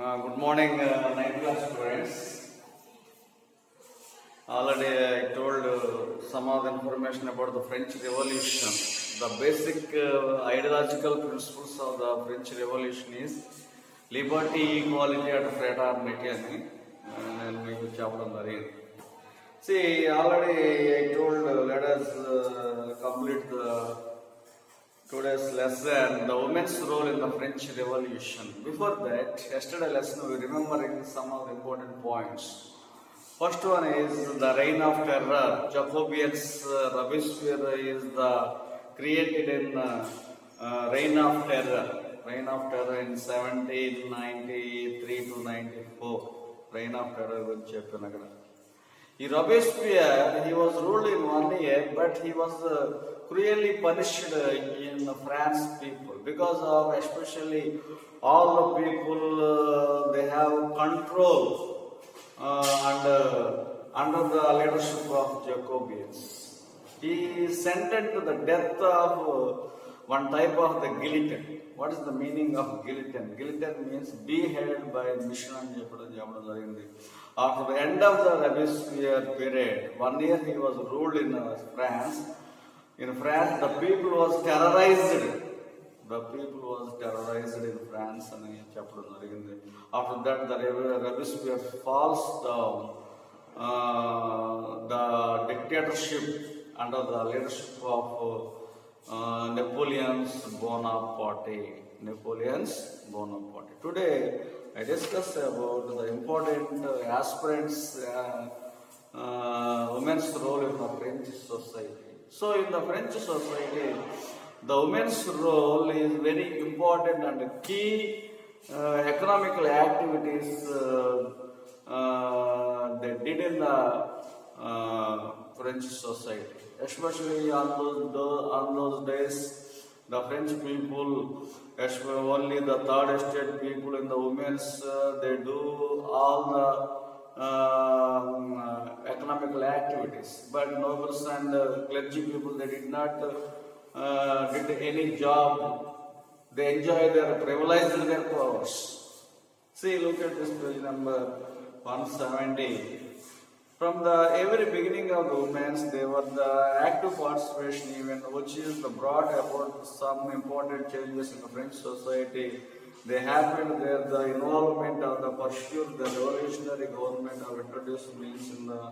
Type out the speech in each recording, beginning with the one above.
Good morning, 9th class students. Already I told some of the information about the French Revolution. The basic ideological principles of the French Revolution is liberty, equality, and fraternity. And we will chapter the See, already I told let us complete the today's lesson, the women's role in the French Revolution. Before that, yesterday lesson we remembering some of the important points. First one is the reign of terror. Jacobians, Robespierre is the created in reign of terror. Reign of terror in 1793 to 94. Reign of terror will చెప్పాను అక్కడ. Robespierre, he was ruled in 1 year, but he was cruelly punished in France people because of especially all the people they have control under the leadership of Jacobians. He sentenced to the death of one type of the guillotine. What is the meaning of guillotine? Guillotine means beheaded by mission and చెప్పడం. After the end of the Robespierre period, 1 year he was ruled in France. In France, the people was terrorized. The people was terrorized in France and చెప్పడం జరిగింది. After that, the Robespierre falls down. The dictatorship under the leadership of Napoleon Bonaparte. Today, I discuss about the important aspirants, women's role in the French society. So, in the French society, the women's role is very important and key economical activities they did in the French society. Especially on those days, the French people, only the third estate people in the women's, they do all the economical activities. But nobles and clergy people, they did not did any job. They enjoy their privileged their powers. See, look at this page number 170. From the every beginning of the women's, they were the active participation event, which is brought about some important changes in the French society. They happened there, the involvement of the pursuit, the revolutionary government have introduced means in the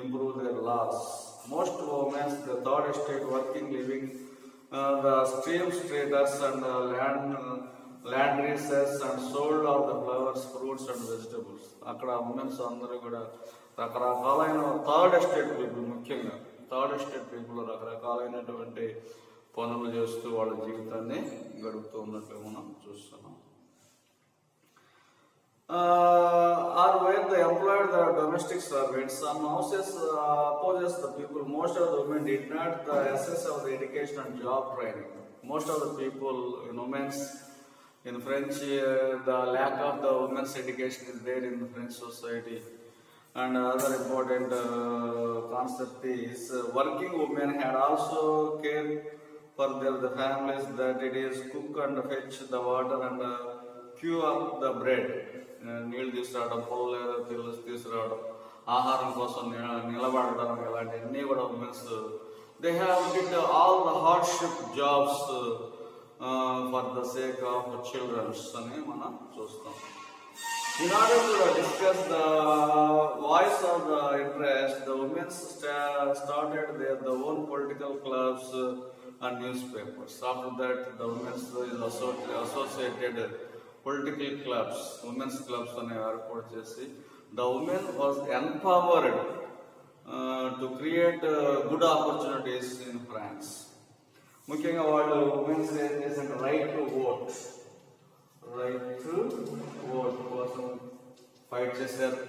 improve their laws. Most women, the third estate working, living, the stream traders and landresses and sold of the flowers, fruits and vegetables. అక్కడ women's అందరూ కూడా రకరకాలైన third estate people, ముఖ్యంగా third estate people రకరకాలైనటువంటి పనులు చేస్తూ వాళ్ళ జీవితాన్ని గడుపుతూ ఉన్నట్లు మనం చూస్తున్నాం. Or where they employed the domestic servants, some houses opposes the people. Most of the women did not the access of the education and job training. Most of the people in women's in French, the lack of the women's education is there in the French society. And another important concept is working women had also care for the families, that it is cook and fetch the water and queue up the bread. నీళ్ళు తీసుకురావడం, పొలం తీసుకురావడం, ఆహారం కోసం నిలబడడం, ఇలాంటివన్నీ కూడా womens they have did all the hardship jobs for the sake of childrens అని మనం చూస్తాం. In order to discuss the voice of the interest, the women started their own political clubs and newspapers. After that, the women is associated political clubs, women's clubs అని ఏర్పాటు చేసి the women was empowered to create good opportunities in France. ముఖ్యంగా వాళ్ళు women's ఏం చేశారు, right to vote కోసం fight చేశారు.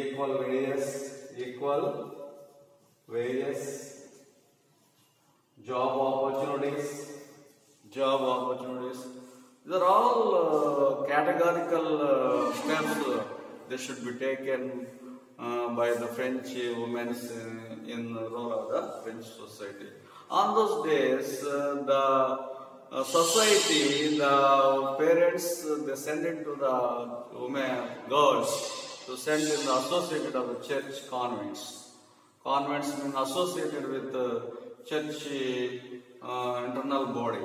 Equal various job opportunities. These are all categorical steps they should be taken by the French women in the role of the French society. On those days, the society, the parents they send it to the women, girls, to send in the associated of the church convents. Convents mean associated with the church internal body.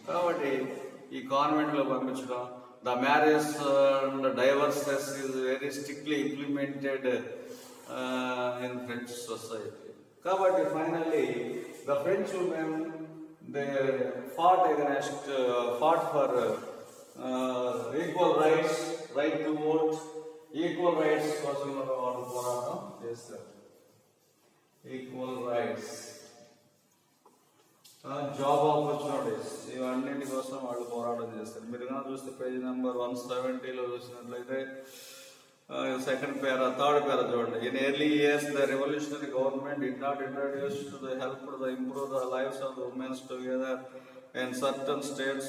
కాబట్టి ఈ కాన్వెంట్లో పంపించడం, the marriage and divorces is very strictly implemented in French society. కాబట్టి finally the French women they fought for equal rights, right to vote, equal rights కోసం వాళ్ళు పోరాటం చేస్తారు. Equal rights, job opportunities, ఇవన్నింటి కోసం వాళ్ళు పోరాటం చేస్తారు. మీరు కనుక చూస్తే పేజ్ నెంబర్ 170లో చూసినట్లయితే second para, third para చూడండి. In early years, the revolutionary government did not introduce to the help to improve the lives of the women together. In certain states,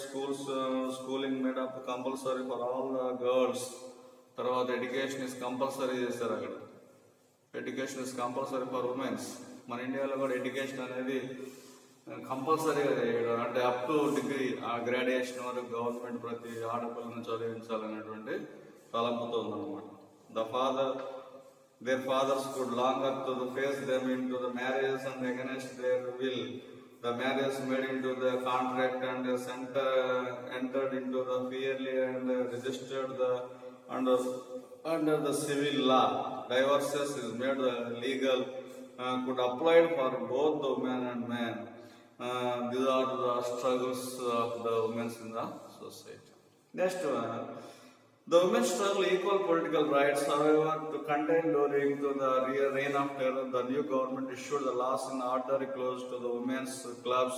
schooling made up compulsory for all the girls. తర్వాత education is compulsory చేస్తారు. అక్కడ education is compulsory for women's. మన ఇండియాలో కూడా education అనేది కంపల్సరీగా చేయడం, అంటే అప్ టు డిగ్రీ ఆ గ్రాడ్యుయేషన్ వరకు గవర్నమెంట్ ప్రతి ఆడపిల్లని చదివించాలనేటువంటి తలంపుతో ఉందన్నమాట. Their fathers could longer to face them into the marriages and against their will. The marriage made into the contract and entered into the fairly and registered under the civil law. Divorces is made legal, could apply for both the women and men. These are the struggles of the women in the society. Next one. The women struggle equal political rights, however, to contain during the reign of terror, the new government issued the laws in order close to the women's clubs,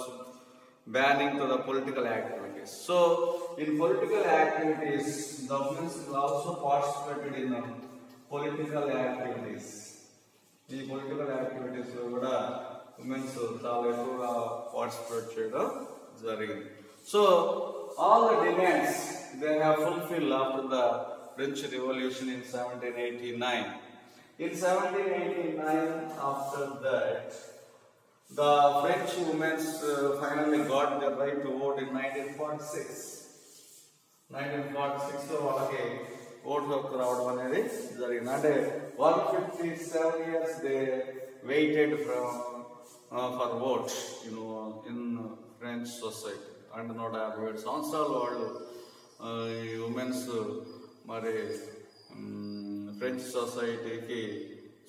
banning to the political activities. So, in political activities, the women also participated in political activities. The political activities కూడా women చాలా ఎక్కువగా participate చేయడం జరిగింది. So, all the demands they have fulfilled after the French Revolution in 1789. In 1789, after that, the French women finally got the right to vote in 1946. 1946 లో వాళ్ళకి vote హక్కు రావడం అనేది జరిగింది. అంటే 157 years they waited for vote in French society. And 157 సంవత్సరాలు వాళ్ళు ఈ ఉమెన్స్ మరి ఫ్రెంచ్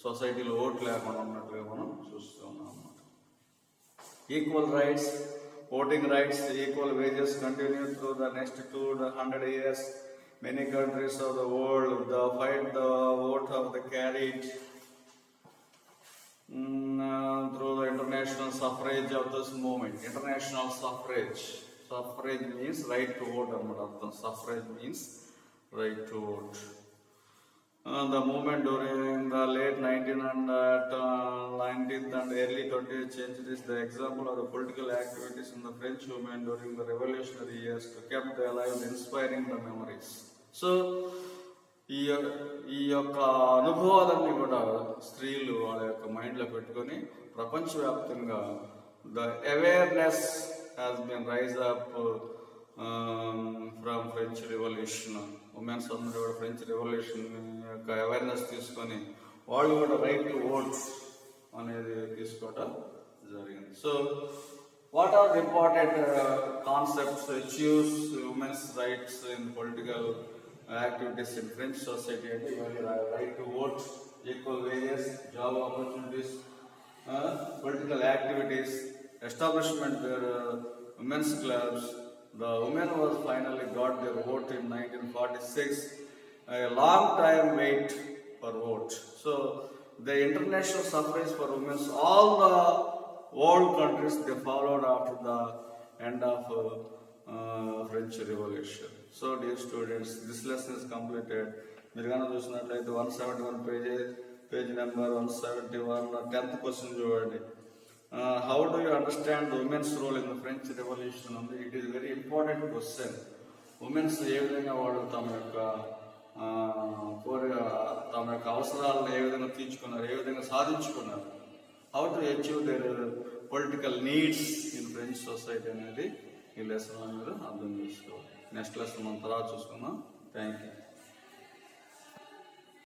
సొసైటీలో ఓట్లు లేకుండా ఉన్నట్లుగా మనం చూస్తూ ఉన్నాం అన్నమాట. Equal rights, voting rights, equal wages continue through the next 200 years. Many countries of the world the fight the vote of the carried through the international suffrage of this movement. International suffrage. Suffrage means right to vote. Suffrage means right to vote. The movement during the late 19th and early 20th centuries, the example of the political activities in the French women during the revolutionary years kept them alive, inspiring the memories. So, ఈ యొక్క అనుభవాలన్నీ కూడా స్త్రీలు వాళ్ళ యొక్క మైండ్లో పెట్టుకొని ప్రపంచవ్యాప్తంగా the awareness has been raise up from French revolution. Womens అందరూ కూడా ఫ్రెంచ్ రెవల్యూషన్ యొక్క అవేర్నెస్ తీసుకొని వాళ్ళు కూడా రైట్ టు ఓట్ అనేది తీసుకోవటం జరిగింది. So what are the important concepts achieves womens rights in political activities in French society? And right to vote, equal wages, job opportunities, political activities, establishment their women's clubs. The women was finally got their vote in 1946. A long time wait for vote. So the international suffrage for women, all the world countries, they followed after the end of French Revolution. So dear students, this lesson is completed. మీరు కనుక చూసినట్లయితే 171 page number 171 10th question చూడండి. How do you understand the women's role in the French revolution ఉంది. It is very important question. Women's ఏ విధంగా వాళ్ళు తమ యొక్క అవసరాలను ఏ విధంగా తీర్చుకున్నారు, ఏ విధంగా సాధించుకున్నారు, how to achieve their political needs in French society అనేది ఈ లెసన్ మీరు అర్థం చేసుకోవాలి. నెక్స్ట్ లెసన్ మనం తర్వాత చూసుకుందాం. Thank you.